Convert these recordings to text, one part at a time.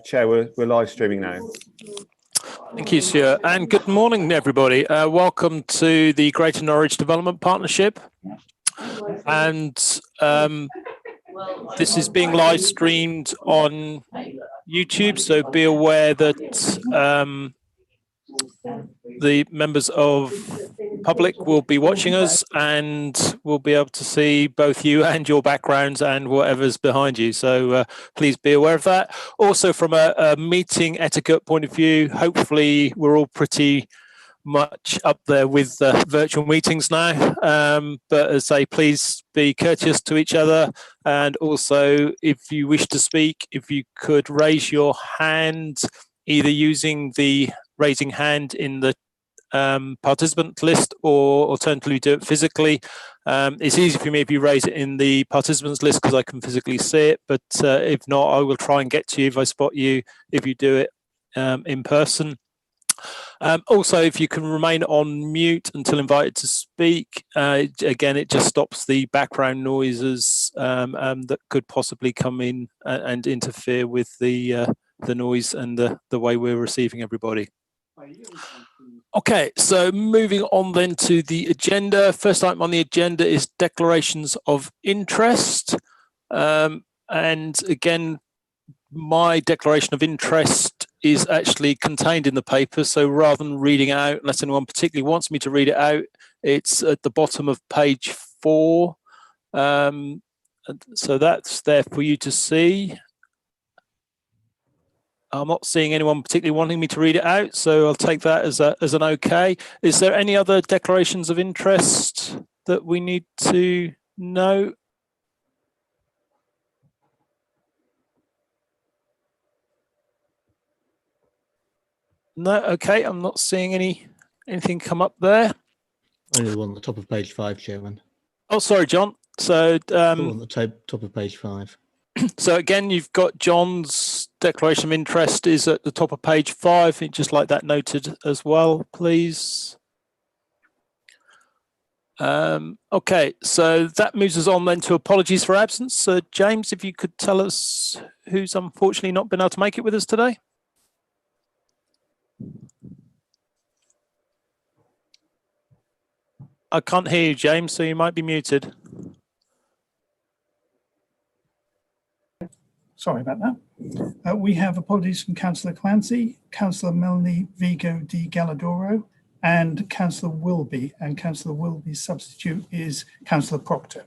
Chair, we're live streaming now. Thank you, Stuart, and good morning, everybody. Welcome to the Greater Norwich Development Partnership. And this is being live streamed on YouTube, so be aware that the members of public will be watching us and will be able to see both you and your backgrounds and whatever's behind you. So please be aware of that. Also, from a meeting etiquette point of view, hopefully we're all pretty much up there with virtual meetings now. But as I say, please be courteous to each other. And also, if you wish to speak, if you could raise your hand, either using the raising hand in the participant list or alternatively do it physically. It's easy for me if you raise it in the participants list because I can physically see it, but if not, I will try and get to you if I spot you, if you do it in person. Also, if you can remain on mute until invited to speak, again, it just stops the background noises that could possibly come in and interfere with the noise and the way we're receiving everybody. Okay, so moving on then to the agenda. First item on the agenda is declarations of interest. And again, my declaration of interest is actually contained in the paper. So rather than reading it out, unless anyone particularly wants me to read it out, it's at the bottom of page 4. So that's there for you to see. I'm not seeing anyone particularly wanting me to read it out, so I'll take that as an okay. Is there any other declarations of interest that we need to know? No, okay, I'm not seeing anything come up there. Only the one at the top of page 5, Chairman. Oh, sorry, John. So on the top of page 5. So again, you've got John's declaration of interest is at the top of page 5. I'd just like that noted as well, please. Okay, so that moves us on then to apologies for absence. James, if you could tell us who's unfortunately not been able to make it with us today. I can't hear you, James, so you might be muted. Sorry about that. We have apologies from Councillor Clancy, Councillor Melanie Vigo de Galladoro, and Councillor Wilby. And Councillor Wilby's substitute is Councillor Proctor.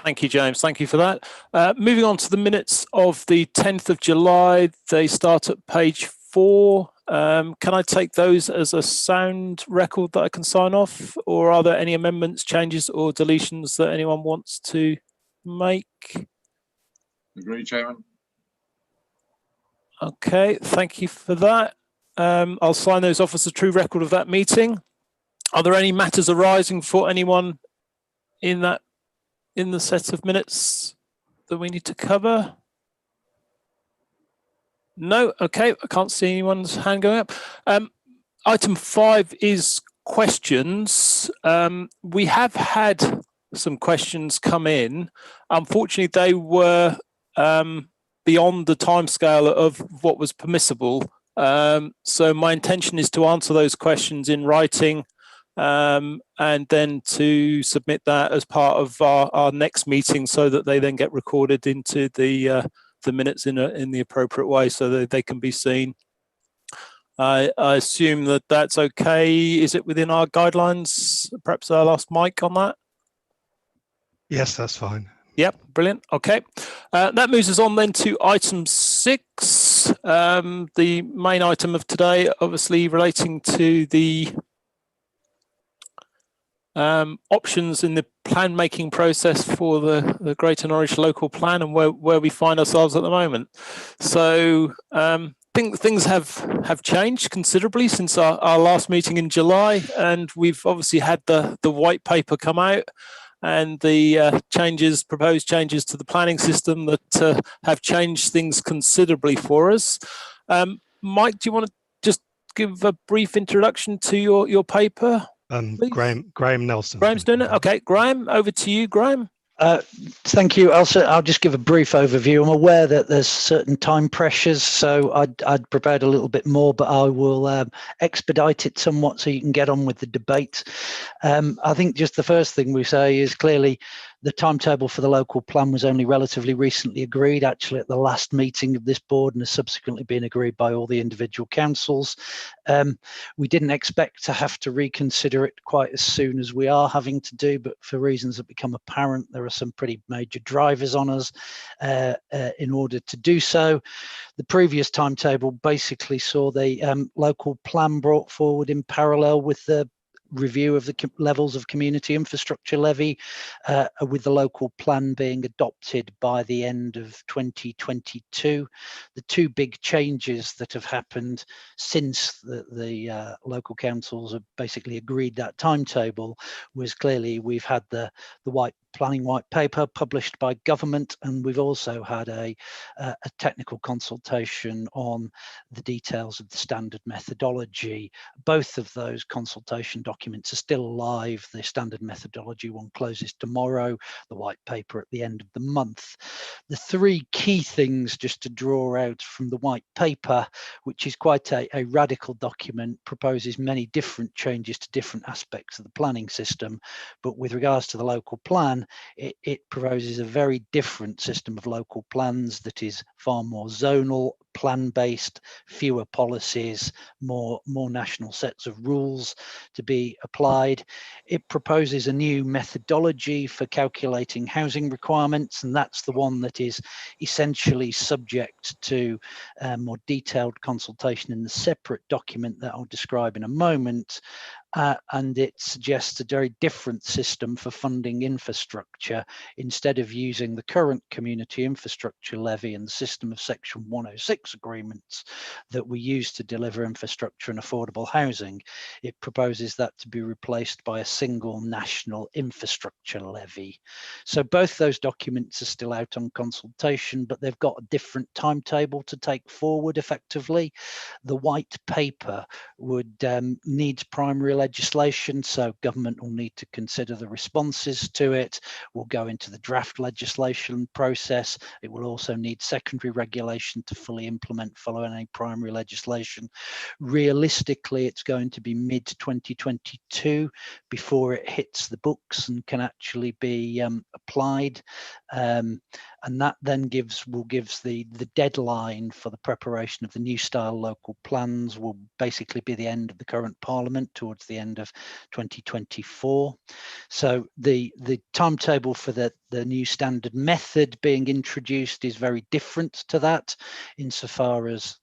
Thank you, James. Thank you for that. Moving on to the minutes of the 10th of July, they start at page 4. Can I take those as a sound record that I can sign off, or are there any amendments, changes, or deletions that anyone wants to make? Agree, Chairman. Okay, thank you for that. I'll sign those off as a true record of that meeting. Are there any matters arising for anyone in the set of minutes that we need to cover? No, okay, I can't see anyone's hand going up. Item 5 is questions. We have had some questions come in. Unfortunately, they were beyond the timescale of what was permissible. So my intention is to answer those questions in writing and then to submit that as part of our next meeting so that they then get recorded into the minutes in the appropriate way so that they can be seen. I assume that that's okay. Is it within our guidelines? Perhaps I'll ask Mike on that. Yes, that's fine. Yep, brilliant. Okay, that moves us on then to item 6, the main item of today, obviously relating to the options in the plan making process for the Greater Norwich local plan and where we find ourselves at the moment. So I think things have changed considerably since our last meeting in July, and we've obviously had the white paper come out and the proposed changes to the planning system that have changed things considerably for us. Mike, do you want to just give a brief introduction to your paper? Graham Nelson. Graham's doing it. Okay, Graham, over to you, Graham. Thank you. I'll just give a brief overview. I'm aware that there's certain time pressures, so I'd prepared a little bit more, but I will expedite it somewhat so you can get on with the debate. I think just the first thing we say is clearly the timetable for the local plan was only relatively recently agreed, actually at the last meeting of this board, and has subsequently been agreed by all the individual councils. We didn't expect to have to reconsider it quite as soon as we are having to do, but for reasons that become apparent, there are some pretty major drivers on us in order to do so. The previous timetable basically saw the local plan brought forward in parallel with the review of the levels of community infrastructure levy, with the local plan being adopted by the end of 2022. The two big changes that have happened since the local councils have basically agreed that timetable was clearly we've had the planning white paper published by government, and we've also had a technical consultation on the details of the standard methodology. Both of those consultation documents are still live. The standard methodology one closes tomorrow, the white paper at the end of the month. The three key things just to draw out from the white paper, which is quite a radical document, proposes many different changes to different aspects of the planning system. But with regards to the local plan, it proposes a very different system of local plans that is far more zonal, plan-based, fewer policies, more national sets of rules to be applied. It proposes a new methodology for calculating housing requirements, and that's the one that is essentially subject to more detailed consultation in the separate document that I'll describe in a moment. And it suggests a very different system for funding infrastructure. Instead of using the current community infrastructure levy and the system of Section 106 agreements that we use to deliver infrastructure and affordable housing, it proposes that to be replaced by a single national infrastructure levy. So both those documents are still out on consultation, but they've got a different timetable to take forward effectively. The white paper would need primary legislation, so government will need to consider the responses to it. We'll go into the draft legislation process. It will also need secondary regulation to fully implement following any primary legislation. Realistically, it's going to be mid-2022 before it hits the books and can actually be applied. And that then gives the deadline for the preparation of the new style local plans will basically be the end of the current parliament, towards the end of 2024. So the timetable for the new standard method being introduced is very different to that, insofar as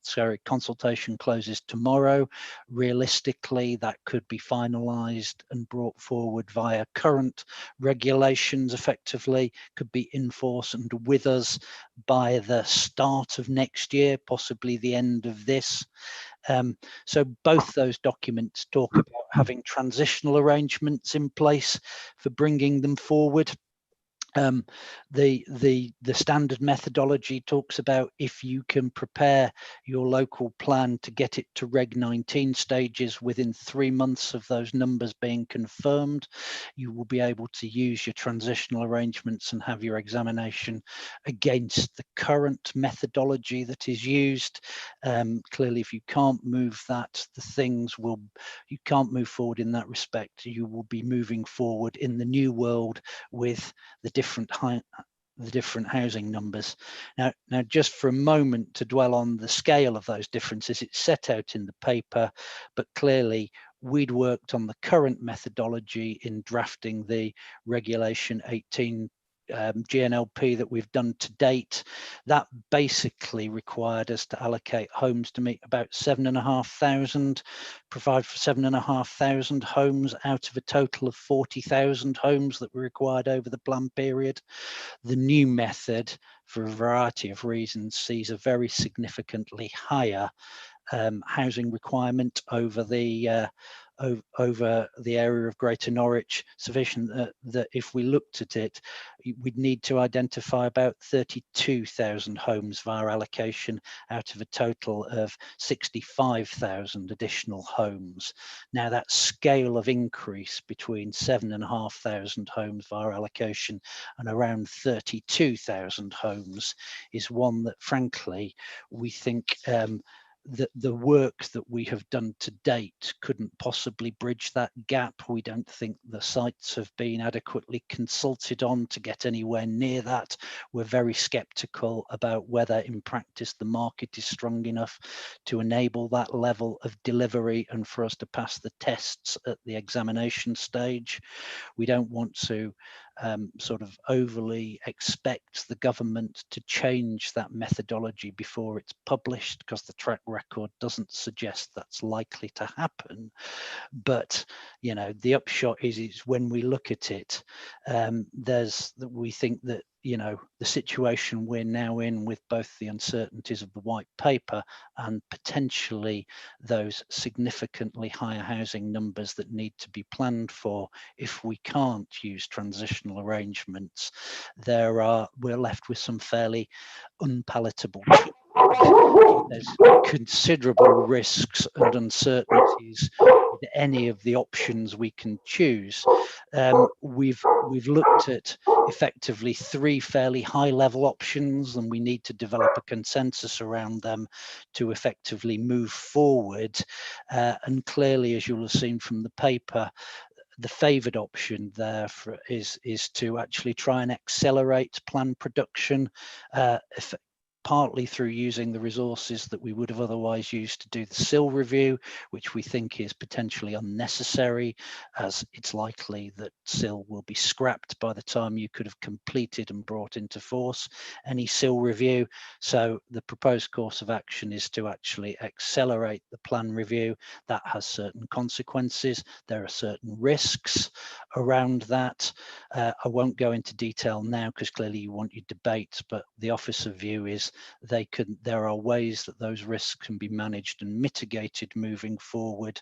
consultation closes tomorrow. Realistically, that could be finalised and brought forward via current regulations, effectively could be in force and with us by the start of next year, possibly the end of this. So both those documents talk about having transitional arrangements in place for bringing them forward. The standard methodology talks about if you can prepare your local plan to get it to Reg 19 stages within 3 months of those numbers being confirmed, you will be able to use your transitional arrangements and have your examination against the current methodology that is used. Clearly, if you can't move that, you can't move forward in that respect. You will be moving forward in the new world with the different housing numbers. Now, just for a moment to dwell on the scale of those differences, it's set out in the paper, but clearly we'd worked on the current methodology in drafting the Regulation 18 GNLP that we've done to date. That basically required us to allocate homes to meet about 7,500, provide for 7,500 homes out of a total of 40,000 homes that were required over the plan period. The new method, for a variety of reasons, sees a very significantly higher housing requirement over the over the area of Greater Norwich, sufficient that if we looked at it, we'd need to identify about 32,000 homes via allocation out of a total of 65,000 additional homes. Now that scale of increase between 7,500 homes via allocation and around 32,000 homes is one that frankly we think that the work that we have done to date couldn't possibly bridge that gap. We don't think the sites have been adequately consulted on to get anywhere near that. We're very skeptical about whether in practice the market is strong enough to enable that level of delivery and for us to pass the tests at the examination stage. We don't want to sort of overly expect the government to change that methodology before it's published, because the track record doesn't suggest that's likely to happen. But you know, the upshot is when we look at it, we think that, you know, the situation we're now in with both the uncertainties of the white paper and potentially those significantly higher housing numbers that need to be planned for if we can't use transitional arrangements, we're left with some fairly unpalatable challenges. There's considerable risks and uncertainties with any of the options we can choose. We've looked at effectively 3 fairly high level options, and we need to develop a consensus around them to effectively move forward. And clearly, as you'll have seen from the paper, the favoured option there is to actually try and accelerate plan production, partly through using the resources that we would have otherwise used to do the SIL review, which we think is potentially unnecessary, as it's likely that SIL will be scrapped by the time you could have completed and brought into force any SIL review. So the proposed course of action is to actually accelerate the plan review. That has certain consequences. There are certain risks around that. I won't go into detail now because clearly you want your debate, but the officer view is there are ways that those risks can be managed and mitigated moving forward.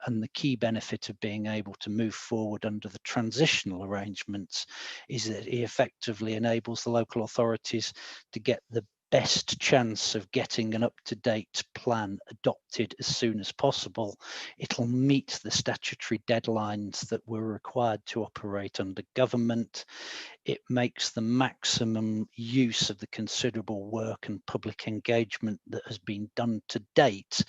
And the key benefit of being able to move forward under the transitional arrangements is that it effectively enables the local authorities to get the best chance of getting an up-to-date plan adopted as soon as possible. It'll meet the statutory deadlines that we're required to operate under government. It makes the maximum use of the considerable work and public engagement that has been done to date,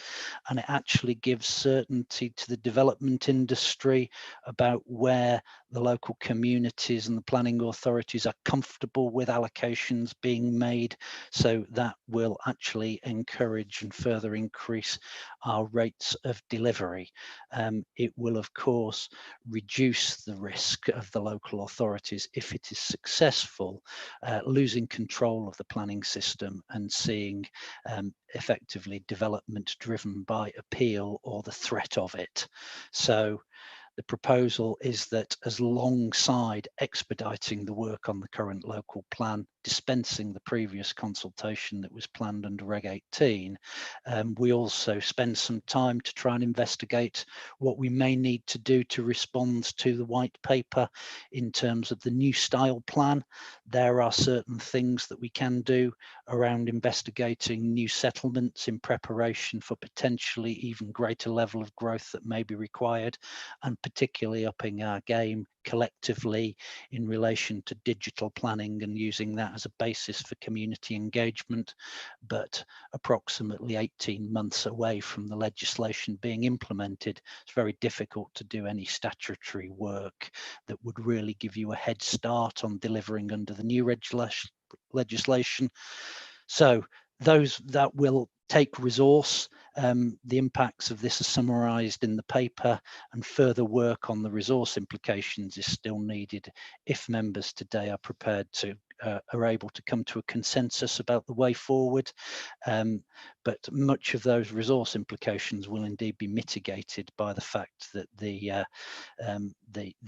and it actually gives certainty to the development industry about where the local communities and the planning authorities are comfortable with allocations being made. So that will actually encourage and further increase our rates of delivery. It will, of course, reduce the risk of the local authorities if it is successful, losing control of the planning system and seeing effectively development driven by appeal or the threat of it. So the proposal is that as alongside expediting the work on the current local plan, dispensing the previous consultation that was planned under Reg 18, we also spend some time to try and investigate what we may need to do to respond to the white paper in terms of the new style plan. There are certain things that we can do around investigating new settlements in preparation for potentially even greater level of growth that may be required, and particularly upping our game collectively in relation to digital planning and using that as a basis for community engagement. But approximately 18 months away from the legislation being implemented, it's very difficult to do any statutory work that would really give you a head start on delivering under the new legislation. So that will take resource. The impacts of this are summarised in the paper, and further work on the resource implications is still needed if members today are prepared to are able to come to a consensus about the way forward. But much of those resource implications will indeed be mitigated by the fact that the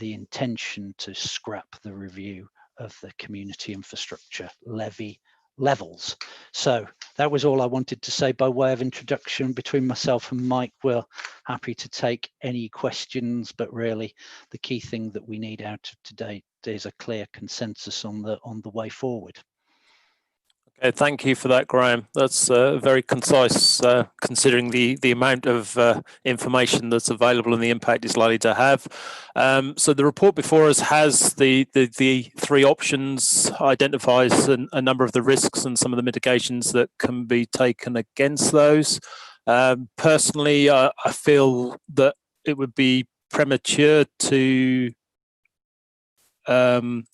intention to scrap the review of the community infrastructure levy levels. So that was all I wanted to say by way of introduction. Between myself and Mike, we're happy to take any questions, but really the key thing that we need out of today is a clear consensus on the way forward. Okay, thank you for that, Graham. That's very concise, considering the amount of information that's available and the impact it's likely to have. So the report before us has the three options, identifies a number of the risks and some of the mitigations that can be taken against those. Personally, I feel that it would be premature to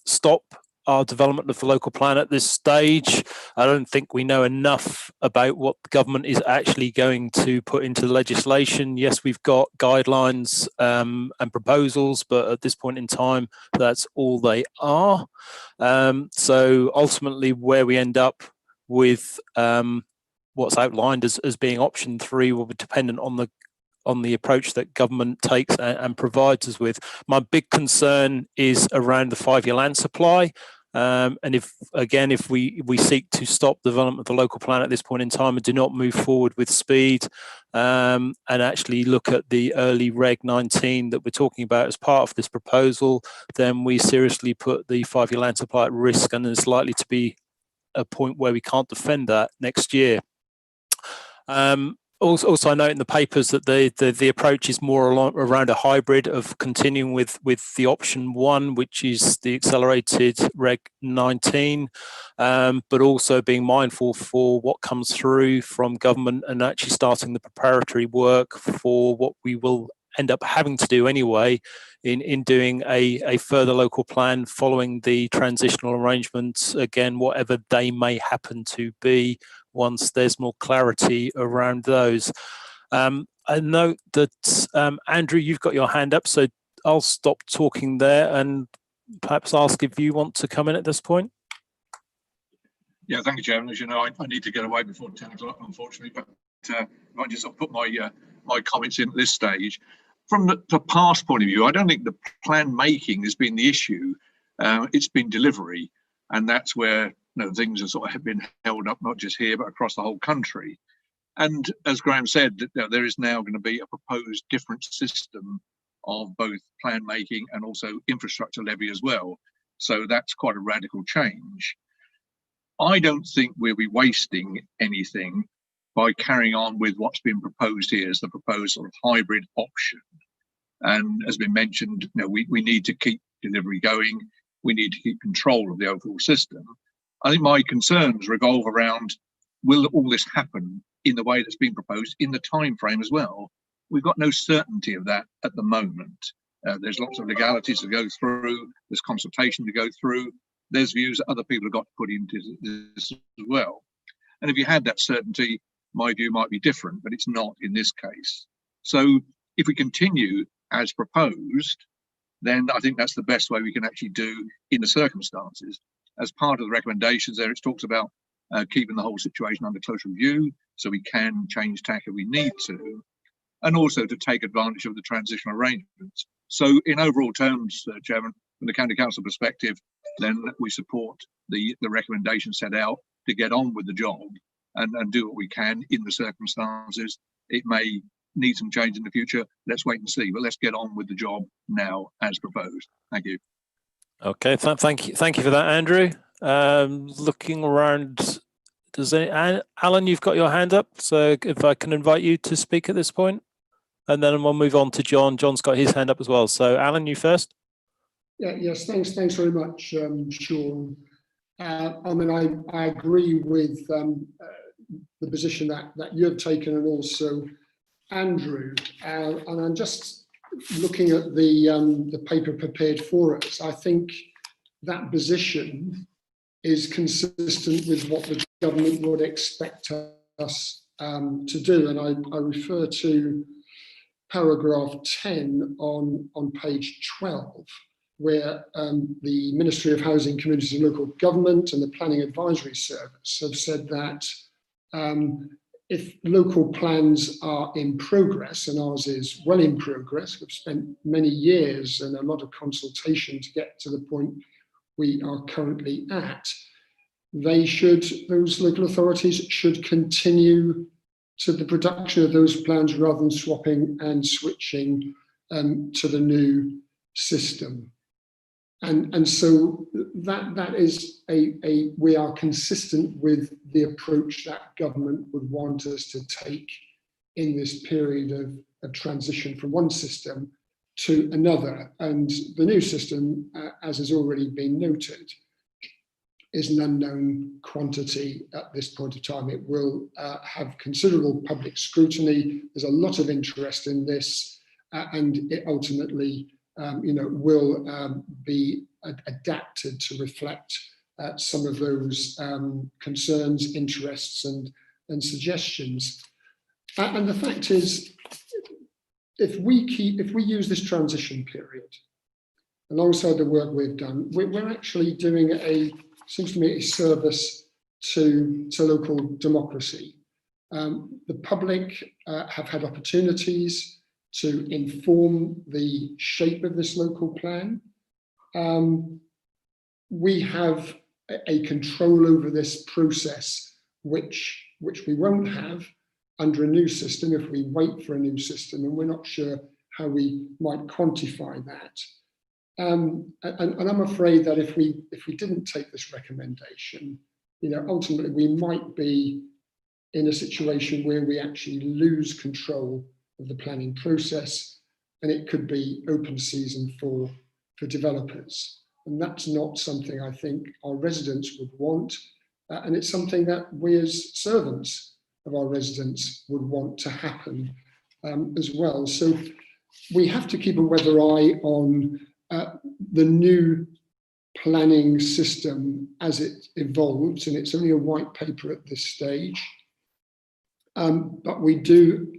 stop our development of the local plan at this stage. I don't think we know enough about what the government is actually going to put into legislation. Yes, we've got guidelines and proposals, but at this point in time, that's all they are. So ultimately, where we end up with what's outlined as being option 3 will be dependent on the approach that government takes and provides us with. My big concern is around the 5-year land supply. And if we seek to stop the development of the local plan at this point in time and do not move forward with speed, and actually look at the early Reg 19 that we're talking about as part of this proposal, then we seriously put the 5-year land supply at risk, and there's likely to be a point where we can't defend that next year. Also, I note in the papers that the approach is more around a hybrid of continuing with the option 1, which is the accelerated Reg 19, but also being mindful for what comes through from government and actually starting the preparatory work for what we will end up having to do anyway in doing a further local plan following the transitional arrangements, again, whatever they may happen to be, once there's more clarity around those. I note that, Andrew, you've got your hand up, so I'll stop talking there and perhaps ask if you want to come in at this point. Yeah, thank you, Chairman. As you know, I need to get away before 10 o'clock, unfortunately, but I just sort of put my comments in at this stage. From the past point of view, I don't think the plan making has been the issue. It's been delivery, and that's where things have sort of been held up, not just here, but across the whole country. And as Graham said, there is now going to be a proposed different system of both plan making and also infrastructure levy as well. So that's quite a radical change. I don't think we'll be wasting anything by carrying on with what's been proposed here as the proposed sort of hybrid option. And as been mentioned, we need to keep delivery going. We need to keep control of the overall system. I think my concerns revolve around, will all this happen in the way that's been proposed in the time frame as well? We've got no certainty of that at the moment. There's lots of legalities to go through. There's consultation to go through. There's views that other people have got to put into this as well. And if you had that certainty, my view might be different, but it's not in this case. So if we continue as proposed, then I think that's the best way we can actually do in the circumstances. As part of the recommendations there, it talks about keeping the whole situation under close review so we can change tack if we need to, and also to take advantage of the transitional arrangements. So in overall terms, Chairman, from the County Council perspective, then we support the recommendation set out to get on with the job and do what we can in the circumstances. It may need some change in the future. Let's wait and see, but let's get on with the job now as proposed. Thank you. Okay, thank you for that, Andrew. Looking around, Alan, you've got your hand up, so if I can invite you to speak at this point, and then we'll move on to John. John's got his hand up as well. So Alan, you first. Yes, thanks very much, Sean. I mean, I agree with the position that you've taken, and also Andrew. And I'm just looking at the paper prepared for us. I think that position is consistent with what the government would expect us to do. And I refer to paragraph 10 on page 12, where the Ministry of Housing, Communities and Local Government and the Planning Advisory Service have said that if local plans are in progress, and ours is well in progress, we've spent many years and a lot of consultation to get to the point we are currently at, those local authorities should continue to the production of those plans rather than swapping and switching to the new system. And so that is we are consistent with the approach that government would want us to take in this period of transition from one system to another. And the new system, as has already been noted, is an unknown quantity at this point of time. It will have considerable public scrutiny. There's a lot of interest in this, and it ultimately, will be adapted to reflect some of those concerns, interests, and suggestions. And the fact is, if we use this transition period alongside the work we've done, we're actually doing seems to me, a service to local democracy. The public have had opportunities to inform the shape of this local plan. We have a control over this process, which we won't have under a new system if we wait for a new system, and we're not sure how we might quantify that. And I'm afraid that if we didn't take this recommendation, ultimately we might be in a situation where we actually lose control of the planning process, and it could be open season for developers. And that's not something I think our residents would want, and it's something that we as servants of our residents would want to happen as well. So we have to keep a weather eye on the new planning system as it evolves, and it's only a white paper at this stage. But we do,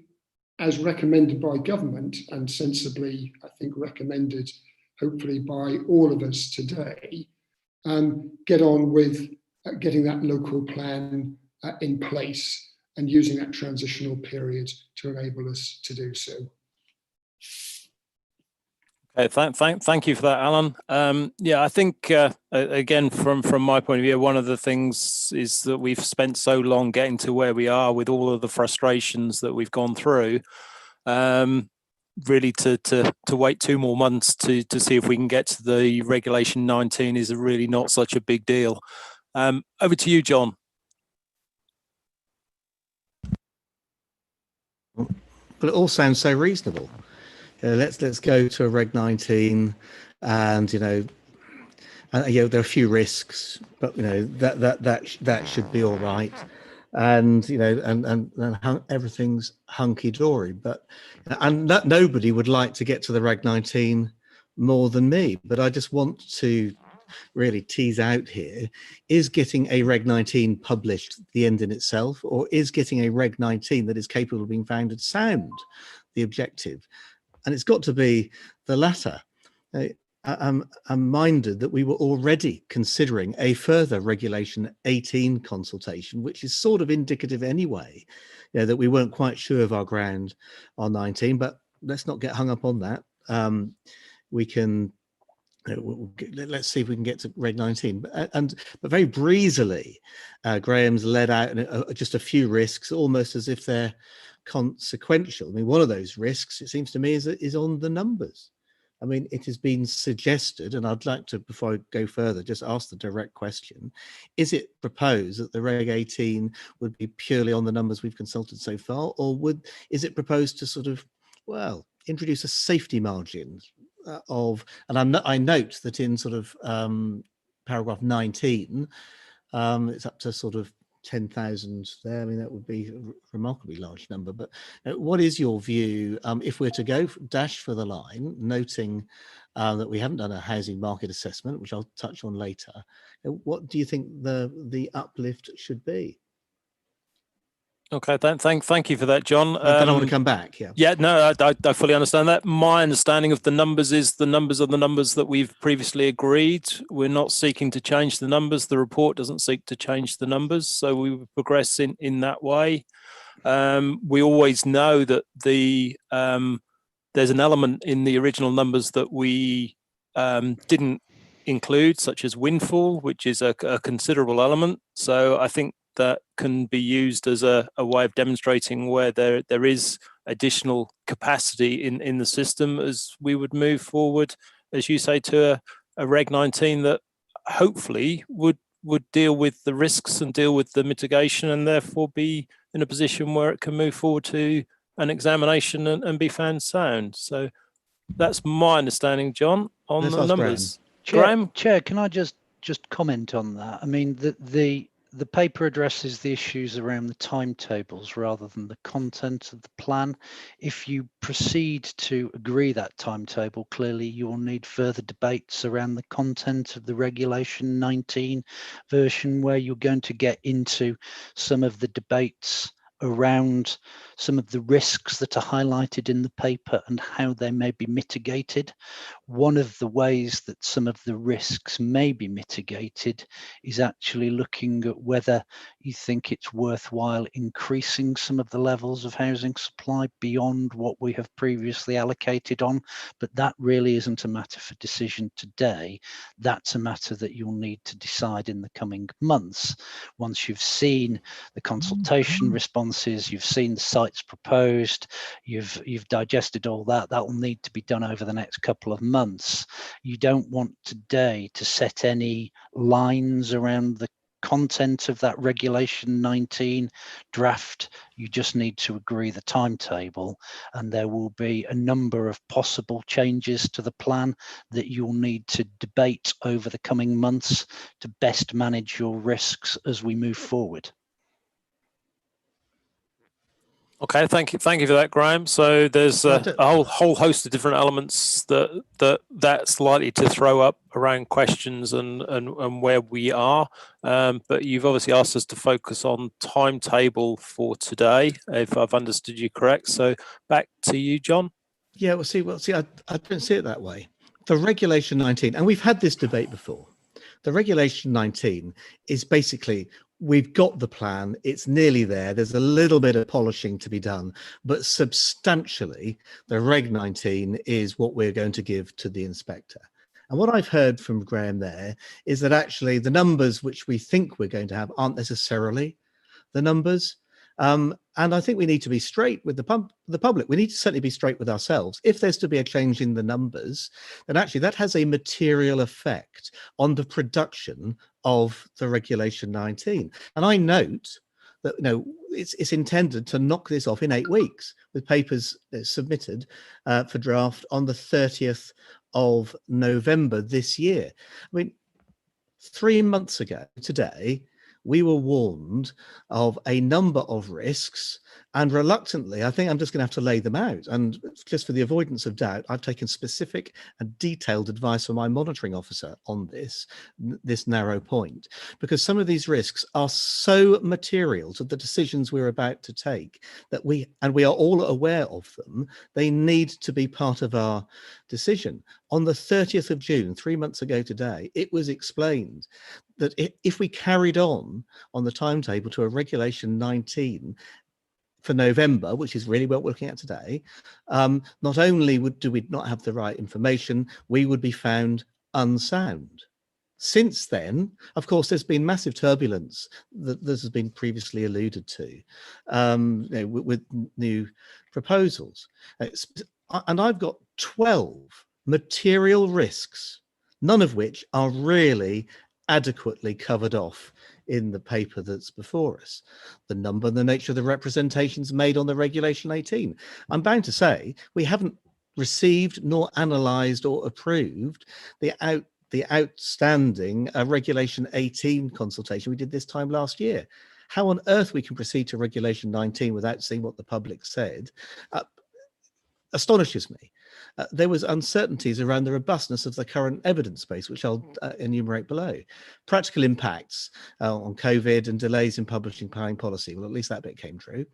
as recommended by government and sensibly, I think, recommended hopefully by all of us today, get on with getting that local plan in place and using that transitional period to enable us to do so. Okay, thank you for that, Alan. Yeah, I think again, from my point of view, one of the things is that we've spent so long getting to where we are with all of the frustrations that we've gone through. Really, to wait 2 more months to see if we can get to the Regulation 19 is really not such a big deal. Over to you, John. But it all sounds so reasonable. Let's go to a Reg 19, and there are a few risks, but that should be all right, and everything's hunky dory. But nobody would like to get to the Reg 19 more than me. But I just want to really tease out here: is getting a Reg 19 published the end in itself, or is getting a Reg 19 that is capable of being founded sound the objective? And it's got to be the latter. I'm minded that we were already considering a further Regulation 18 consultation, which is sort of indicative anyway, that we weren't quite sure of our ground on 19, but let's not get hung up on that. We can, let's see if we can get to Reg 19. But very breezily, Graham's led out just a few risks, almost as if they're consequential. I mean, one of those risks, it seems to me, is on the numbers. I mean, it has been suggested, and I'd like to, before I go further, just ask the direct question: is it proposed that the Reg 18 would be purely on the numbers we've consulted so far, or is it proposed to sort of, introduce a safety margin and I note that in sort of paragraph 19, it's up to sort of 10,000 there. I mean, that would be a remarkably large number. But what is your view if we're to go dash for the line, noting that we haven't done a housing market assessment, which I'll touch on later? What do you think the uplift should be? Okay, thank you for that, John. Then I want to come back. Yeah, no, I fully understand that. My understanding of the numbers is the numbers are the numbers that we've previously agreed. We're not seeking to change the numbers. The report doesn't seek to change the numbers, so we will progress in that way. We always know that there's an element in the original numbers that we didn't include, such as windfall, which is a considerable element. So I think that can be used as a way of demonstrating where there is additional capacity in the system as we would move forward, as you say, to a Reg 19 that hopefully would deal with the risks and deal with the mitigation, and therefore be in a position where it can move forward to an examination and be found sound. So that's my understanding, John, on Let's the ask numbers. Chair, Graham? can I just comment on that? I mean, the paper addresses the issues around the timetables rather than the content of the plan. If you proceed to agree that timetable, clearly you will need further debates around the content of the Regulation 19 version, where you're going to get into some of the debates around some of the risks that are highlighted in the paper and how they may be mitigated. One of the ways that some of the risks may be mitigated is actually looking at whether you think it's worthwhile increasing some of the levels of housing supply beyond what we have previously allocated on. But that really isn't a matter for decision today. That's a matter that you'll need to decide in the coming months. Once you've seen the consultation responses, you've seen the sites proposed, you've digested all that, that will need to be done over the next couple of months. You don't want today to set any lines around the content of that Regulation 19 draft. You just need to agree the timetable, and there will be a number of possible changes to the plan that you'll need to debate over the coming months to best manage your risks as we move forward. Okay, thank you for that, Graham. So there's a whole host of different elements that's likely to throw up around questions and where we are. But you've obviously asked us to focus on timetable for today, if I've understood you correct. So back to you, John. Yeah, I don't see it that way. The Regulation 19, and we've had this debate before. The Regulation 19 is basically, we've got the plan, it's nearly there, there's a little bit of polishing to be done, but substantially, the Reg 19 is what we're going to give to the inspector. And what I've heard from Graham there is that actually the numbers which we think we're going to have aren't necessarily the numbers. And I think we need to be straight with the public. We need to certainly be straight with ourselves. If there's to be a change in the numbers, then actually that has a material effect on the production of the Regulation 19. And I note that it's intended to knock this off in 8 weeks, with papers submitted for draft on the 30th of November this year. I mean, 3 months ago today, we were warned of a number of risks, and reluctantly, I think I'm just going to have to lay them out. And just for the avoidance of doubt, I've taken specific and detailed advice from my monitoring officer on this narrow point, because some of these risks are so material to the decisions we're about to take that we are all aware of them. They need to be part of our decision. On the 30th of June, 3 months ago today, it was explained that if we carried on the timetable to a Regulation 19 for November, which is really what we're looking at today, not only do we not have the right information, we would be found unsound. Since then, of course, there's been massive turbulence that this has been previously alluded to, with new proposals. And I've got 12 material risks, none of which are really adequately covered off in the paper that's before us. The number and the nature of the representations made on the Regulation 18. I'm bound to say we haven't received nor analysed or approved the outstanding Regulation 18 consultation we did this time last year. How on earth we can proceed to Regulation 19 without seeing what the public said astonishes me. There was uncertainties around the robustness of the current evidence base, which I'll enumerate below. Practical impacts on COVID and delays in publishing planning policy. Well, at least that bit came true.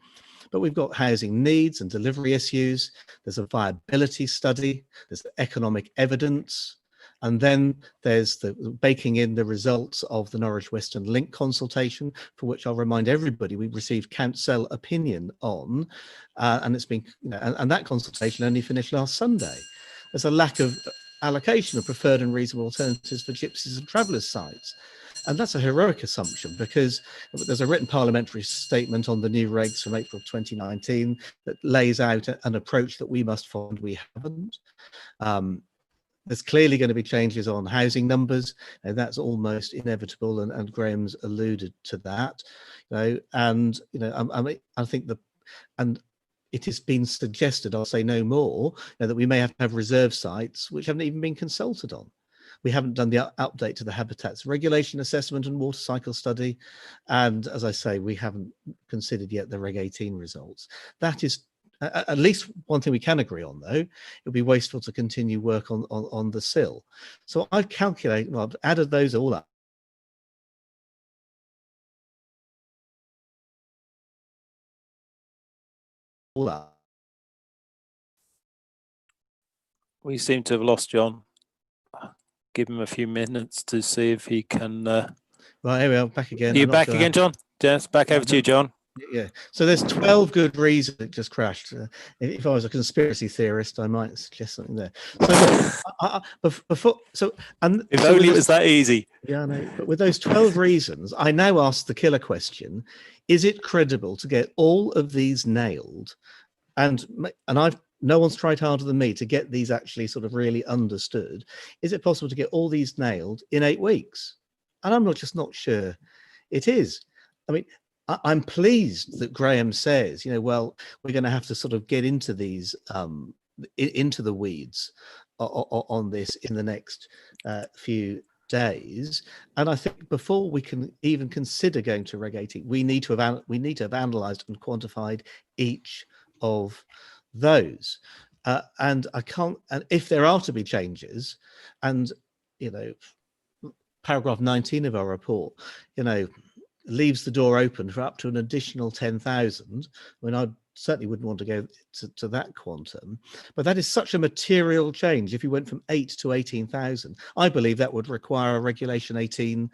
But we've got housing needs and delivery issues. There's a viability study. There's the economic evidence. And then there's the baking in the results of the Norwich Western Link consultation, for which I'll remind everybody we received council opinion on, and it's been, and that consultation only finished last Sunday. There's a lack of allocation of preferred and reasonable alternatives for gypsies and travellers sites. And that's a heroic assumption, because there's a written parliamentary statement on the new regs from April 2019 that lays out an approach that we must follow, and we haven't. There's clearly going to be changes on housing numbers, and that's almost inevitable, and Graham's alluded to that. And I think and it has been suggested, I'll say no more, that we may have to have reserve sites which haven't even been consulted on. We haven't done the update to the habitats regulation assessment and water cycle study, and as I say, we haven't considered yet the Reg 18 results. That is at least one thing we can agree on, though. It would be wasteful to continue work on the sill. So I've calculated, well, I've added those all up. We seem to have lost John. Give him a few minutes to see if he can. Right, here we are, back again. You're back again, John? Yes, back over to you, John. Yeah, so there's 12 good reasons it just crashed. If I was a conspiracy theorist, I might suggest something there. So, if only it was that easy. Yeah, I know. But with those 12 reasons, I now ask the killer question: is it credible to get all of these nailed? And no one's tried harder than me to get these actually sort of really understood. Is it possible to get all these nailed in 8 weeks? And I'm just not sure it is. I mean, I'm pleased that Graham says, well, we're going to have to sort of get into these, into the weeds on this in the next few days. And I think before we can even consider going to Reg 18, we need to have analysed and quantified each of those. And if there are to be changes, and paragraph 19 of our report, leaves the door open for up to an additional 10,000. I mean, I certainly wouldn't want to go to that quantum, but that is such a material change. If you went from 8 to 18,000, I believe that would require a Regulation 18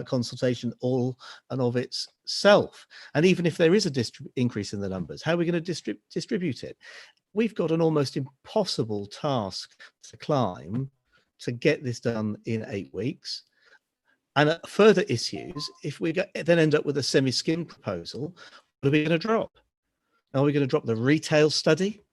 consultation all and of itself. And even if there is a increase in the numbers, how are we going to distribute it? We've got an almost impossible task to climb to get this done in 8 weeks. And further issues, if we then end up with a semi-skimmed proposal, what are we going to drop? Are we going to drop the retail study?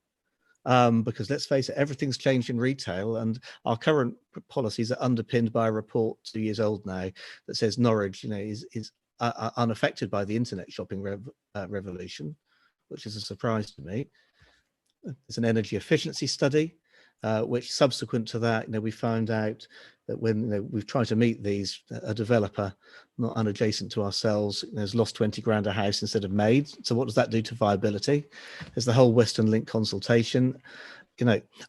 Because let's face it, everything's changed in retail, and our current policies are underpinned by a report 2 years old now that says Norwich, is unaffected by the internet shopping revolution, which is a surprise to me. There's an energy efficiency study, which subsequent to that, we found out that when we've tried to meet these, a developer not unadjacent to ourselves has lost 20 grand a house instead of made. So what does that do to viability? There's the whole Western Link consultation.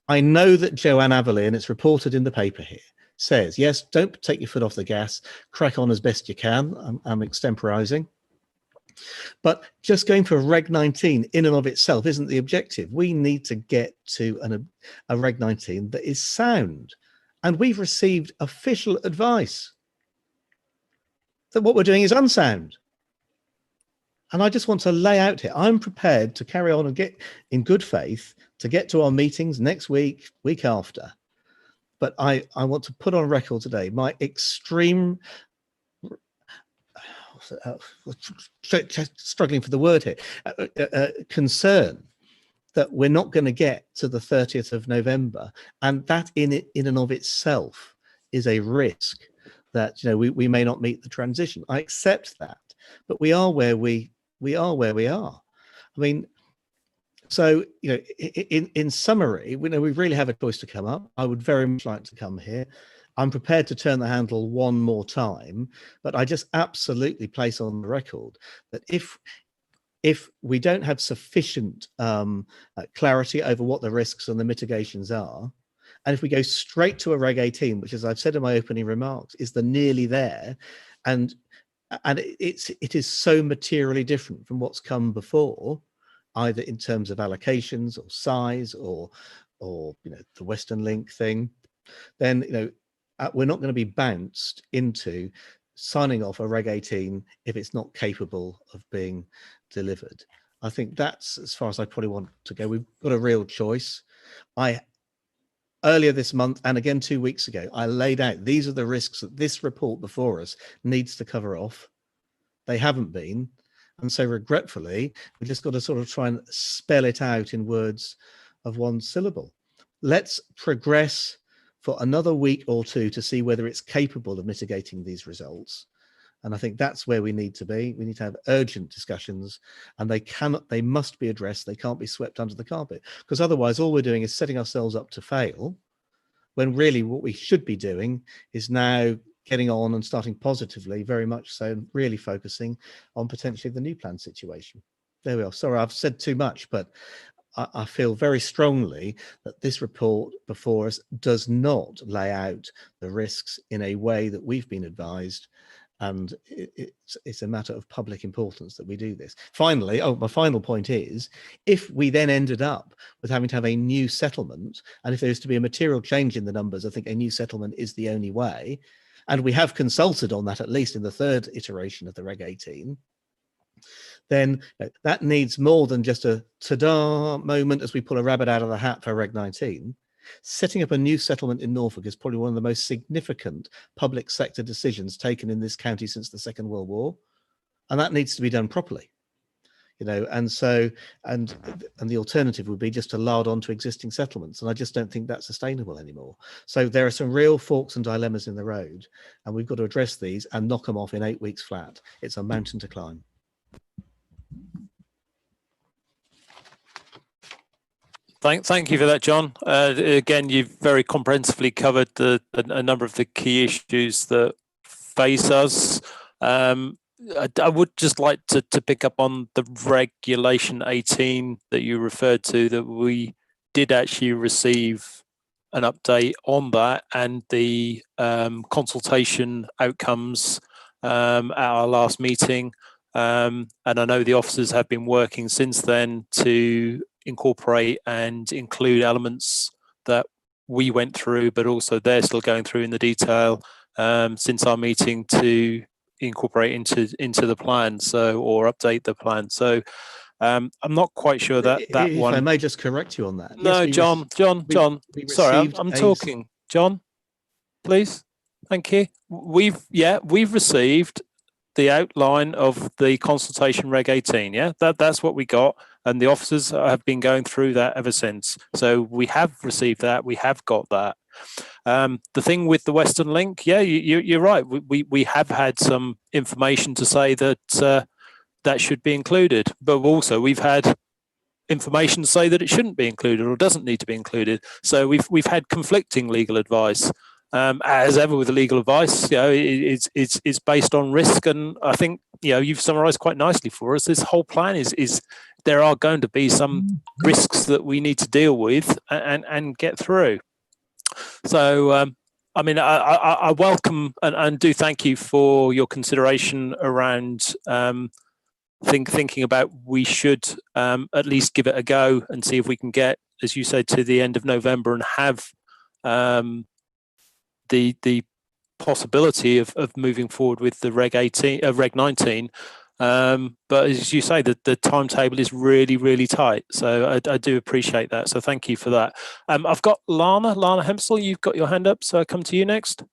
I know that Joanne Averley, and it's reported in the paper here, says, yes, don't take your foot off the gas, crack on as best you can. I'm extemporizing. But just going for a Reg 19 in and of itself isn't the objective. We need to get to a Reg 19 that is sound. And we've received official advice that what we're doing is unsound. And I just want to lay out here, I'm prepared to carry on and get in good faith to get to our meetings next week, week after. But I want to put on record today my extreme struggling for the word here, concern that we're not going to get to the 30th of November, and that in and of itself is a risk that we may not meet the transition. I accept that, but we are where we are. I mean, so in summary, we really have a choice to come up. I would very much like to come here. I'm prepared to turn the handle one more time, but I just absolutely place on the record that if we don't have sufficient clarity over what the risks and the mitigations are, and if we go straight to a Reg 18, which, as I've said in my opening remarks, is the nearly there, and it is so materially different from what's come before, either in terms of allocations or size or the Western Link thing, then we're not going to be bounced into signing off a Reg 18 if it's not capable of being delivered. I think that's as far as I probably want to go. We've got a real choice. I earlier this month and again 2 weeks ago, I laid out these are the risks that this report before us needs to cover off. They haven't been. And so regretfully, we just got to sort of try and spell it out in words of one syllable. Let's progress for another week or two to see whether it's capable of mitigating these results. And I think that's where we need to be. We need to have urgent discussions, and they must be addressed. They can't be swept under the carpet, because otherwise all we're doing is setting ourselves up to fail, when really what we should be doing is now getting on and starting positively, very much so, really focusing on potentially the new plan situation. There we are. Sorry, I've said too much, but I feel very strongly that this report before us does not lay out the risks in a way that we've been advised. And it's a matter of public importance that we do this. Finally, my final point is, if we then ended up with having to have a new settlement, and if there's to be a material change in the numbers, I think a new settlement is the only way. And we have consulted on that, at least in the third iteration of the Reg 18, then that needs more than just a ta-da moment as we pull a rabbit out of the hat for Reg 19. Setting up a new settlement in Norfolk is probably one of the most significant public sector decisions taken in this county since the Second World War, and that needs to be done properly, and the alternative would be just to lard on to existing settlements, and I just don't think that's sustainable anymore. So there are some real forks and dilemmas in the road, and we've got to address these and knock them off in 8 weeks flat. It's a mountain to climb. Thank you for that, John. Again, you've very comprehensively covered a number of the key issues that face us. I would just like to pick up on the Regulation 18 that you referred to, that we did actually receive an update on that and the consultation outcomes at our last meeting. And I know the officers have been working since then to incorporate and include elements that we went through, but also they're still going through in the detail since our meeting to incorporate into the plan, or update the plan. So I'm not quite sure that if one. I may just correct you on that. No, yes, John. Sorry, I'm talking. John, please. Thank you. We've received the outline of the consultation Reg 18. Yeah, that's what we got, and the officers have been going through that ever since. So we have received that. We have got that. The thing with the Western Link, yeah, you're right. We have had some information to say that that should be included, but also we've had information to say that it shouldn't be included or doesn't need to be included. So we've had conflicting legal advice. As ever with the legal advice, it's based on risk, and I think you've summarised quite nicely for us. This whole plan is there are going to be some risks that we need to deal with and get through. So I welcome and do thank you for your consideration around thinking about we should at least give it a go and see if we can get, as you said, to the end of November and have the possibility of moving forward with the Reg 19. But as you say, the timetable is really, really tight. So I do appreciate that. So thank you for that. I've got Lana Hempsel, you've got your hand up. So I come to you next.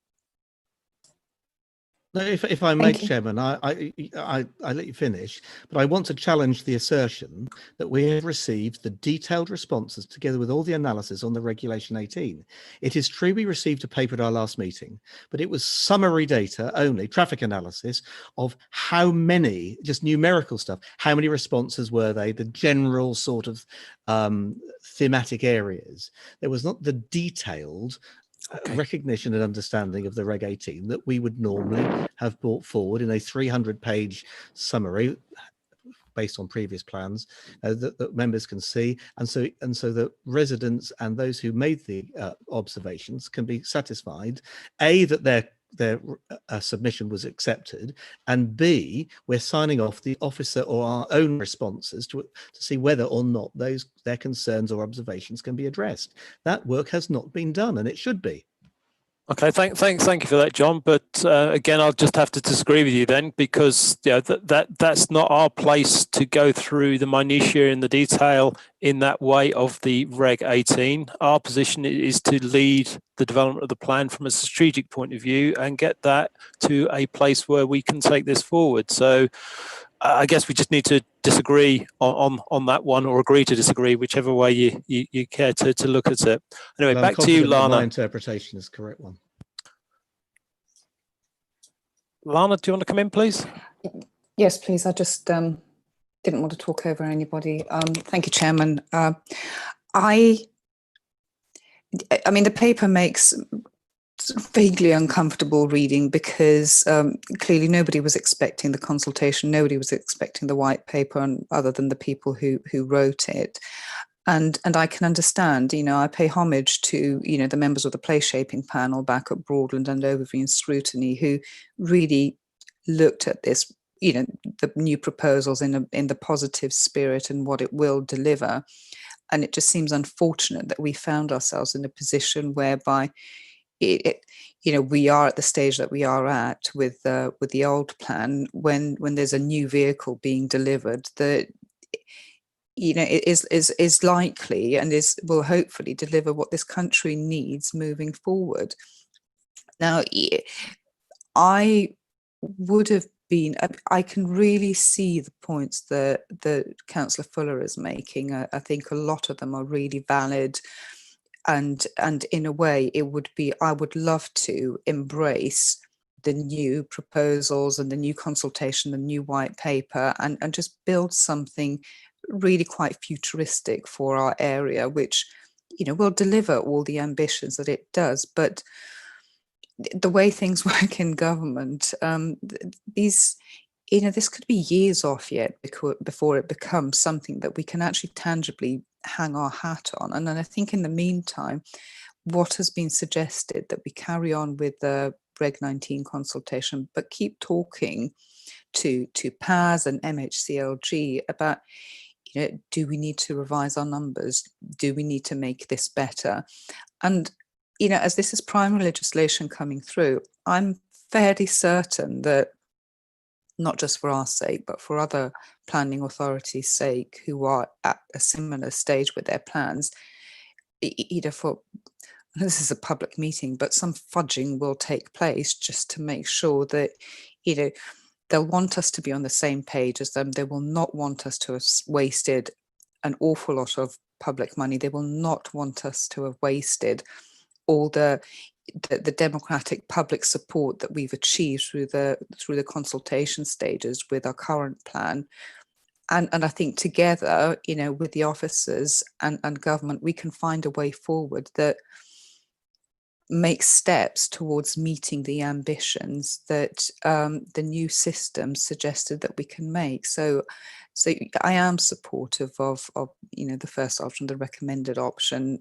No, if I may, Chairman, I let you finish, but I want to challenge the assertion that we have received the detailed responses together with all the analysis on the Regulation 18. It is true we received a paper at our last meeting, but it was summary data only, traffic analysis of how many, just numerical stuff, how many responses were they, the general sort of thematic areas. There was not the detailed recognition and understanding of the Reg 18 that we would normally have brought forward in a 300-page summary based on previous plans that members can see, and so that residents and those who made the observations can be satisfied, A, that their submission was accepted, and B, we're signing off the officer or our own responses to see whether or not their concerns or observations can be addressed. That work has not been done, and it should be. Okay, thank you for that, John. But again, I'll just have to disagree with you then, because that's not our place to go through the minutiae and the detail in that way of the Reg 18. Our position is to lead the development of the plan from a strategic point of view and get that to a place where we can take this forward. So I guess we just need to disagree on that one, or agree to disagree, whichever way you care to look at it. Anyway, Well, I'm back to you, confident that Lana. my interpretation is the correct one. Lana, do you want to come in, please? Yes, please. I just didn't want to talk over anybody. Thank you, Chairman. I mean, the paper makes vaguely uncomfortable reading, because clearly nobody was expecting the consultation, nobody was expecting the white paper, and other than the people who wrote it. And I can understand, I pay homage to, the members of the place shaping panel back at Broadland and Overview and Scrutiny, who really looked at this, the new proposals in the positive spirit and what it will deliver. And it just seems unfortunate that we found ourselves in a position whereby we are at the stage that we are at with the old plan, when there's a new vehicle being delivered that it is likely and will hopefully deliver what this country needs moving forward. Now, I would have been. I can really see the points that Councillor Fuller is making. I think a lot of them are really valid. And in a way, I would love to embrace the new proposals and the new consultation, the new white paper, and just build something really quite futuristic for our area, which, will deliver all the ambitions that it does. But the way things work in government, this could be years off yet before it becomes something that we can actually tangibly hang our hat on. And then I think in the meantime, what has been suggested, that we carry on with the Reg 19 consultation, but keep talking to PAS and MHCLG about, do we need to revise our numbers? Do we need to make this better? And, as this is primary legislation coming through, I'm fairly certain that, not just for our sake, but for other planning authorities' sake who are at a similar stage with their plans, this is a public meeting, but some fudging will take place just to make sure that, they'll want us to be on the same page as them. They will not want us to have wasted an awful lot of public money. They will not want us to have wasted all the democratic public support that we've achieved through the consultation stages with our current plan. And I think together, with the officers and government, we can find a way forward that makes steps towards meeting the ambitions that the new system suggested that we can make. So I am supportive of the first option, the recommended option.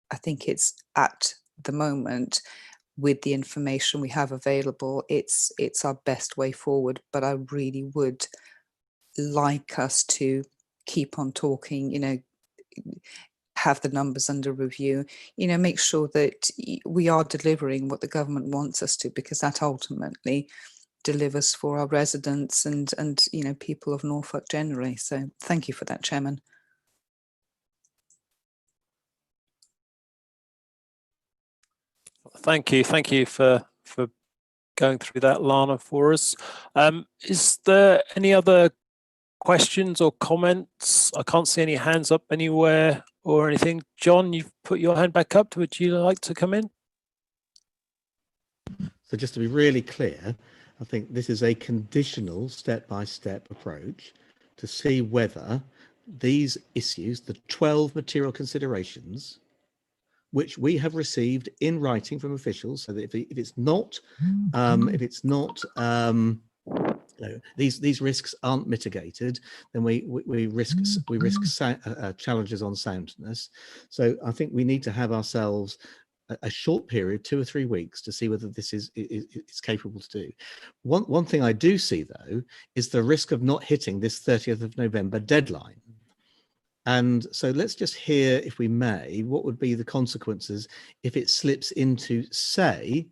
I think it's, at the moment, with the information we have available, it's our best way forward. But I really would like us to keep on talking, have the numbers under review, make sure that we are delivering what the government wants us to, because that ultimately delivers for our residents and people of Norfolk generally. So thank you for that, Chairman. Thank you for going through that, Lana, for us. Is there any other questions or comments? I can't see any hands up anywhere or anything. John, you've put your hand back up. Would you like to come in? So just to be really clear, I think this is a conditional step-by-step approach to see whether these issues, the 12 material considerations, which we have received in writing from officials, so that if it's not these risks aren't mitigated, then we risk challenges on soundness. So I think we need to have ourselves a short period, 2 or 3 weeks, to see whether this is capable to do. One thing I do see, though, is the risk of not hitting this 30th of November deadline. And so let's just hear, if we may, what would be the consequences if it slips into, say,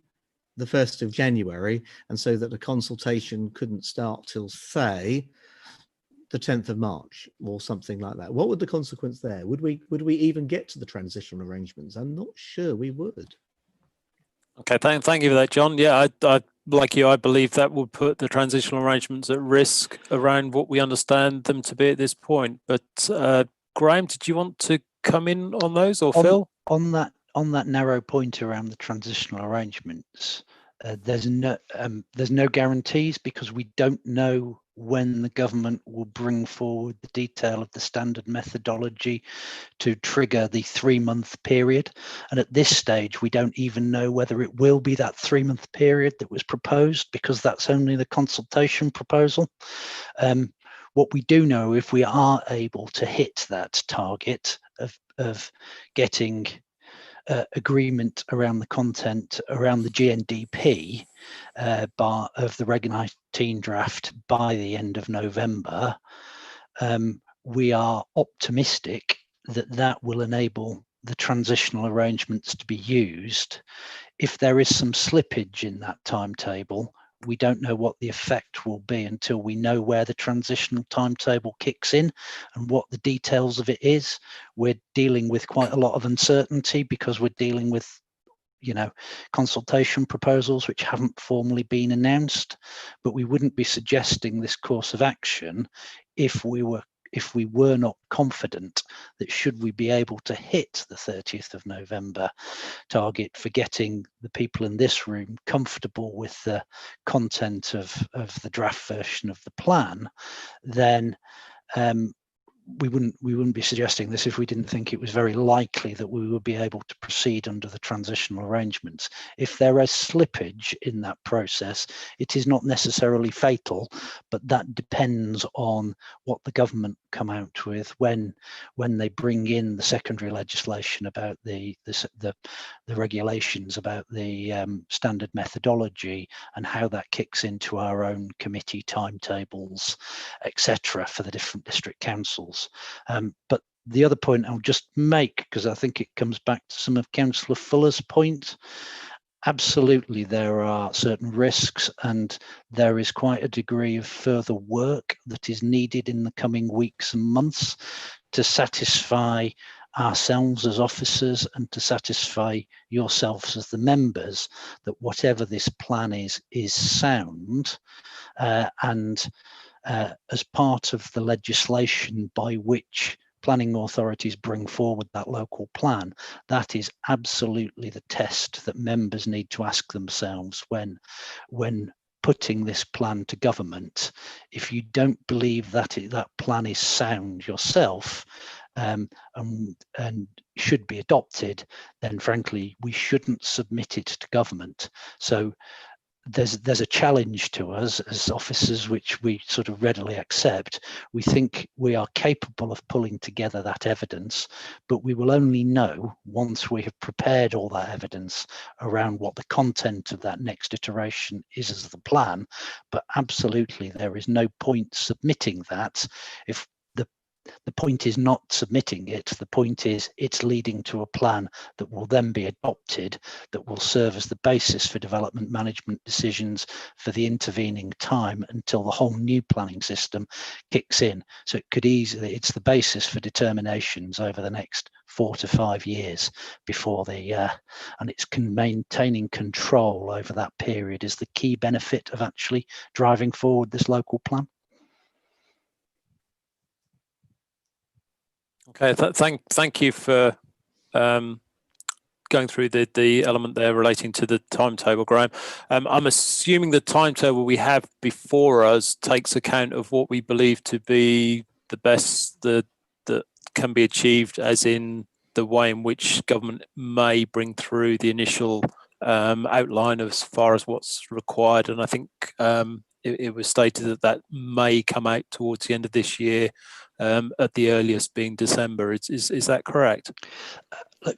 the 1st of January, and so that the consultation couldn't start till, say, the 10th of March or something like that. What would the consequence there? Would we even get to the transitional arrangements? I'm not sure we would. Okay, thank you for that, John. Yeah, I like you, I believe that would put the transitional arrangements at risk around what we understand them to be at this point. But Graham, did you want to come in on those, or Phil? On that narrow point around the transitional arrangements, there's no guarantees, because we don't know when the government will bring forward the detail of the standard methodology to trigger the 3-month period. And at this stage, we don't even know whether it will be that 3-month period that was proposed, because that's only the consultation proposal. What we do know, if we are able to hit that target of getting agreement around the content around the GNDP of the Reg 19 draft by the end of November, we are optimistic that that will enable the transitional arrangements to be used. If there is some slippage in that timetable, we don't know what the effect will be until we know where the transitional timetable kicks in and what the details of it is. We're dealing with quite a lot of uncertainty, because we're dealing with, consultation proposals which haven't formally been announced. But we wouldn't be suggesting this course of action if we were not confident that, should we be able to hit the 30th of November target for getting the people in this room comfortable with the content of the draft version of the plan, then we wouldn't be suggesting this if we didn't think it was very likely that we would be able to proceed under the transitional arrangements. If there is slippage in that process, it is not necessarily fatal, but that depends on what the government come out with when they bring in the secondary legislation about the regulations about the standard methodology, and how that kicks into our own committee timetables, etc., for the different district councils. But the other point I'll just make, because I think it comes back to some of Councillor Fuller's point, absolutely there are certain risks, and there is quite a degree of further work that is needed in the coming weeks and months to satisfy ourselves as officers and to satisfy yourselves as the members that whatever this plan is sound, and as part of the legislation by which planning authorities bring forward that local plan, that is absolutely the test that members need to ask themselves when putting this plan to government. If you don't believe that that plan is sound yourself, and should be adopted, then frankly we shouldn't submit it to government. So there's a challenge to us as officers, which we sort of readily accept. We think we are capable of pulling together that evidence, but we will only know once we have prepared all that evidence around what the content of that next iteration is as the plan. But absolutely, there is no point submitting that if the point is not submitting it. The point is it's leading to a plan that will then be adopted, that will serve as the basis for development management decisions for the intervening time until the whole new planning system kicks in. So it could easily, it's the basis for determinations over the next 4 to 5 years before and it's maintaining control over that period is the key benefit of actually driving forward this local plan. Okay, thank you for going through the element there relating to the timetable, Graham. I'm assuming the timetable we have before us takes account of what we believe to be the best that can be achieved, as in the way in which government may bring through the initial outline as far as what's required. And I think it was stated that may come out towards the end of this year, at the earliest being December. Is that correct? Look,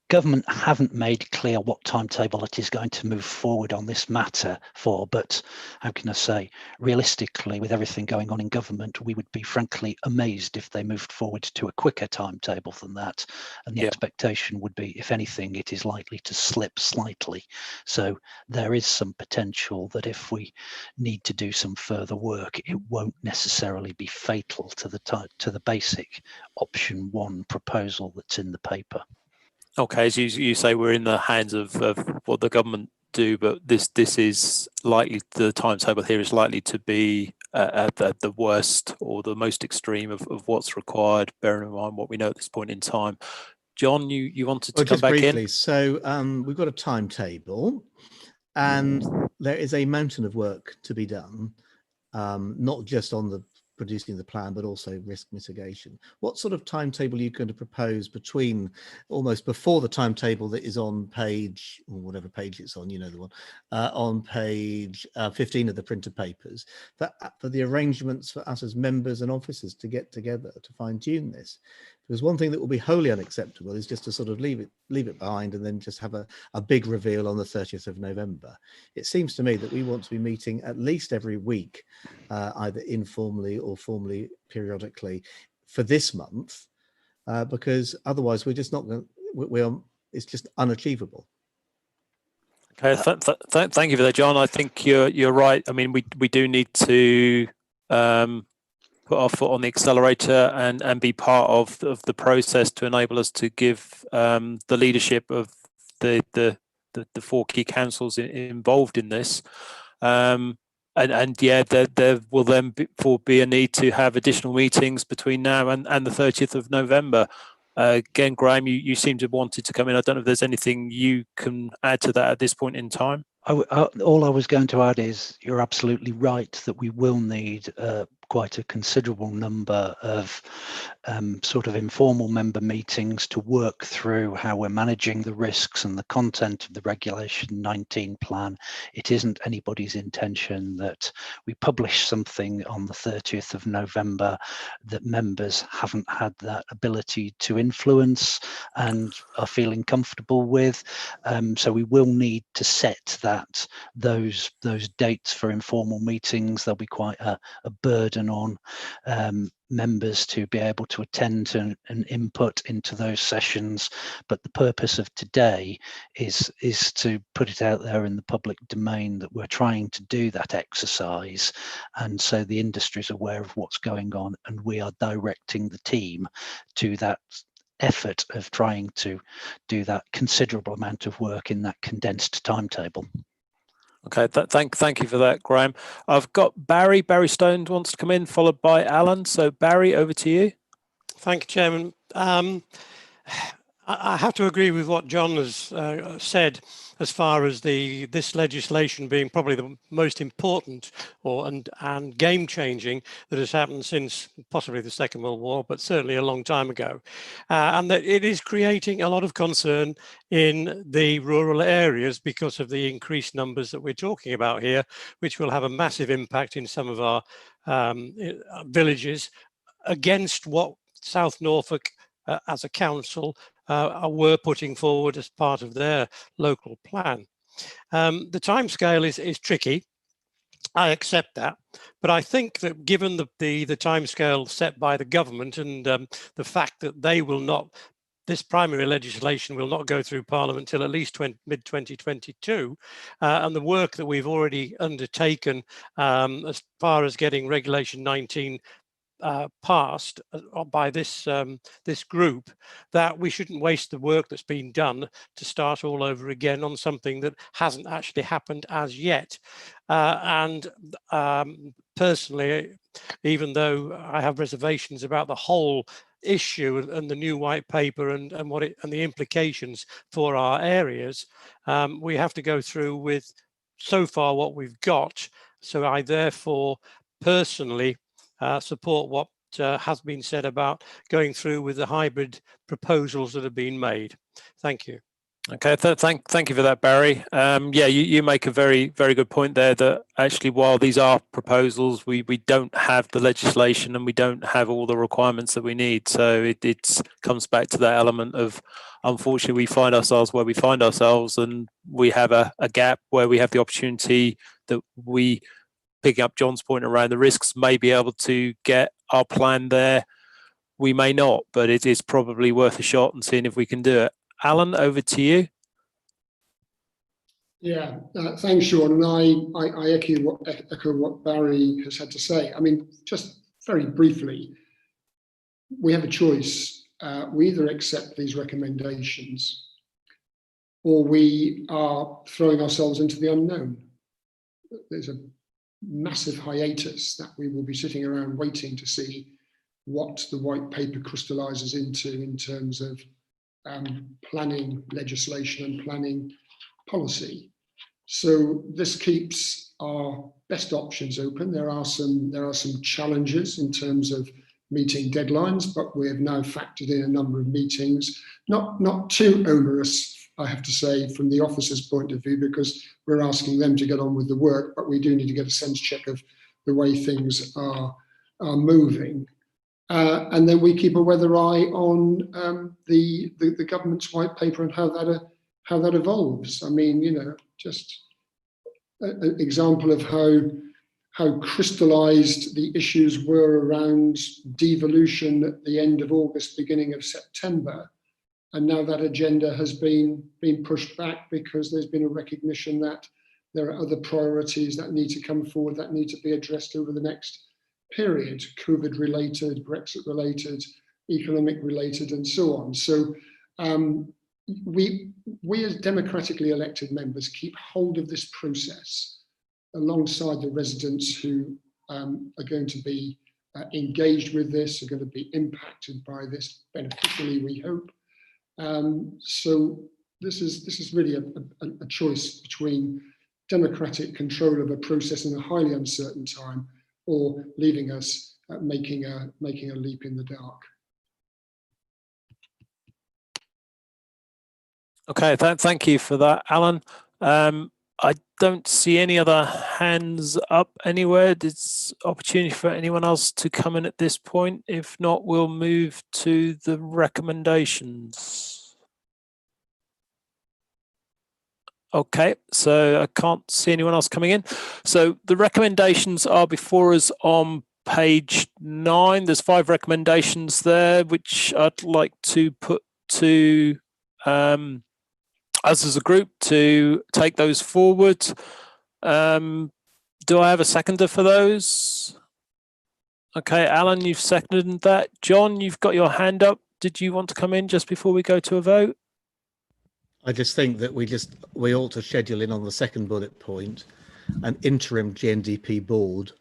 government haven't made clear what timetable it is going to move forward on this matter for, but how can I say, realistically, with everything going on in government, we would be frankly amazed if they moved forward to a quicker timetable than that. And the expectation would be, if anything, it is likely to slip slightly. So there is some potential that if we need to do some further work, it won't necessarily be fatal to the basic option 1 proposal that's in the paper. Okay, as you say, we're in the hands of what the government do, but this is likely, the timetable here is likely to be at the worst or the most extreme of what's required, bearing in mind what we know at this point in time. John, you wanted to come back briefly, in? So we've got a timetable, and there is a mountain of work to be done, not just on the producing the plan, but also risk mitigation. What sort of timetable are you going to propose between almost before the timetable that is on page, or whatever page it's on, you know the one, on page 15 of the printed papers, for the arrangements for us as members and officers to get together to fine tune this? Because one thing that will be wholly unacceptable is just to sort of leave it behind and then just have a big reveal on the 30th of November. It seems to me that we want to be meeting at least every week, either informally or formally, periodically, for this month, because otherwise we're just not going. It's just unachievable. Okay, thank you for that, John. I think you're right. I mean, we do need to put our foot on the accelerator and be part of the process to enable us to give the leadership of the 4 key councils involved in this. And yeah, there will then be a need to have additional meetings between now and the 30th of November. Again, Graham, you seem to have wanted to come in. I don't know if there's anything you can add to that at this point in time. All I was going to add is you're absolutely right that we will need quite a considerable number of sort of informal member meetings to work through how we're managing the risks and the content of the Regulation 19 plan. It isn't anybody's intention that we publish something on the 30th of November that members haven't had that ability to influence and are feeling comfortable with. So we will need to set those dates for informal meetings. There'll be quite a burden on members to be able to attend and input into those sessions, but the purpose of today is to put it out there in the public domain that we're trying to do that exercise, and so the industry is aware of what's going on, and we are directing the team to that effort of trying to do that considerable amount of work in that condensed timetable. Okay, thank you for that, Graham. I've got Barry Stone wants to come in, followed by Alan. So Barry, over to you. Thank you, Chairman. I have to agree with what John has said as far as this legislation being probably the most important and game-changing that has happened since possibly the Second World War, but certainly a long time ago, and that it is creating a lot of concern in the rural areas because of the increased numbers that we're talking about here, which will have a massive impact in some of our villages against what South Norfolk as a council were putting forward as part of their local plan. The timescale is tricky. I accept that, but I think that given the timescale set by the government and the fact that this primary legislation will not go through Parliament until at least mid-2022, and the work that we've already undertaken as far as getting Regulation 19 passed by this group, that we shouldn't waste the work that's been done to start all over again on something that hasn't actually happened as yet. Personally, even though I have reservations about the whole issue and the new white paper and the implications for our areas, we have to go through with so far what we've got. So I therefore personally support what has been said about going through with the hybrid proposals that have been made. Thank you. Okay, thank you for that, Barry. Yeah, you make a very good point there that actually, while these are proposals, we don't have the legislation and we don't have all the requirements that we need. So it comes back to that element of, unfortunately, we find ourselves where we find ourselves, and we have a gap where we have the opportunity that we, picking up John's point around the risks, may be able to get our plan there. We may not, but it is probably worth a shot and seeing if we can do it. Alan, over to you. Yeah, thanks, Sean. And I echo what Barry has had to say. I mean, just very briefly, we have a choice. We either accept these recommendations or we are throwing ourselves into the unknown. There's a massive hiatus that we will be sitting around waiting to see what the white paper crystallizes into in terms of planning legislation and planning policy. So this keeps our best options open. There are some challenges in terms of meeting deadlines, but we have now factored in a number of meetings, not too onerous, I have to say, from the officers' point of view, because we're asking them to get on with the work, but we do need to get a sense check of the way things are moving. And then we keep a weather eye on the government's white paper and how that evolves. I mean, you know, just an example of how crystallized the issues were around devolution at the end of August, beginning of September. And now that agenda has been pushed back because there's been a recognition that there are other priorities that need to come forward that need to be addressed over the next period, COVID related, Brexit related, economic related, and so on. So we as democratically elected members keep hold of this process alongside the residents who are going to be engaged with this, are going to be impacted by this beneficially, we hope. So this is really a choice between democratic control of a process in a highly uncertain time, or leaving us making a leap in the dark. Okay, thank you for that, Alan. I don't see any other hands up anywhere. There's opportunity for anyone else to come in at this point. If not, we'll move to the recommendations. Okay, so I can't see anyone else coming in. So the recommendations are before us on page 9. There's 5 recommendations there, which I'd like to put to us as a group to take those forward. Do I have a seconder for those? Okay, Alan, you've seconded that. John, you've got your hand up. Did you want to come in just before we go to a vote? I just think that we ought to schedule in on the second bullet point an interim GNDP board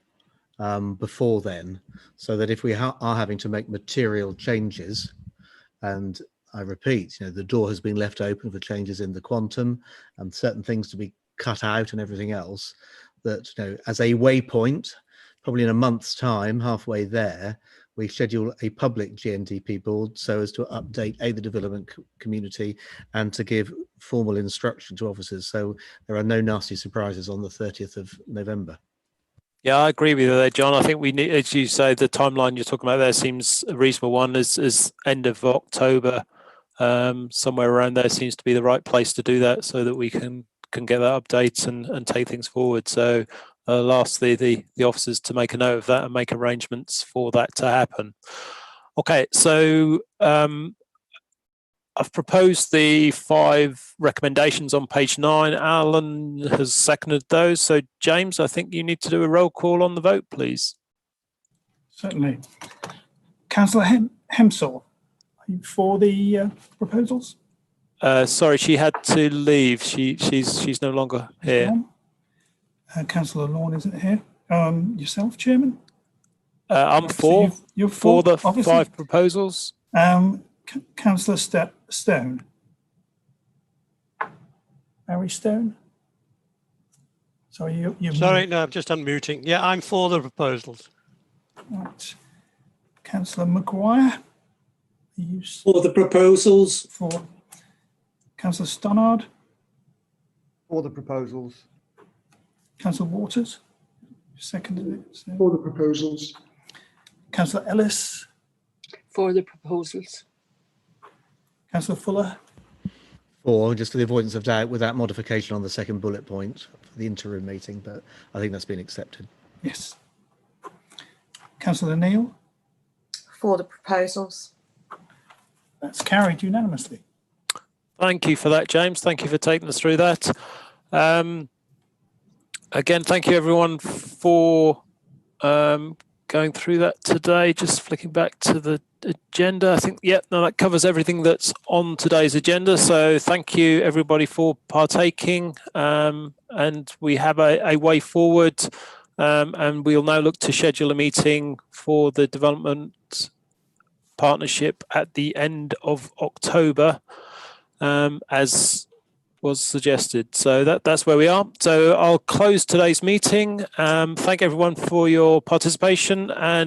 before then, so that if we are having to make material changes, and I repeat, you know, the door has been left open for changes in the quantum and certain things to be cut out and everything else, that, you know, as a waypoint, probably in a month's time, halfway there, we schedule a public GNDP board so as to update the development community and to give formal instruction to officers, so there are no nasty surprises on the 30th of November. Yeah, I agree with you there, John. I think we need, as you say, the timeline you're talking about there seems a reasonable one. Is end of October, somewhere around there seems to be the right place to do that, so that we can get that update and take things forward. So I'll ask the officers to make a note of that and make arrangements for that to happen. Okay, so I've proposed the 5 recommendations on page 9. Alan has seconded those. So James, I think you need to do a roll call on the vote, please. Certainly. Councillor Hemsall, are you for the proposals? Sorry, she had to leave. She's no longer here. Councillor Lawn isn't here. Yourself, Chairman? I'm Right, for. So you're for the obviously. 5 proposals. Councillor Stone. Barry Stone. Sorry, you're Sorry, no, I'm just unmuting. Yeah, I'm for the proposals. right. Councillor Maguire. Are you For the proposals. for? Councillor Stannard, For the proposals. Councillor Waters, seconded it. So. For the proposals. Councillor Ellis, For the proposals. Councillor Fuller, Or just for the avoidance of doubt, without modification on the second bullet point for the interim meeting, but I think that's been accepted. yes. Councillor Neal, For the proposals. that's carried unanimously. Thank you for that, James. Thank you for taking us through that. Again, thank you everyone for going through that today. Just flicking back to the agenda. I think, yeah, no, that covers everything that's on today's agenda. So thank you everybody for partaking. And we have a way forward. And we'll now look to schedule a meeting for the development partnership at the end of October, as was suggested. So that's where we are. So I'll close today's meeting. Thank everyone for your participation, and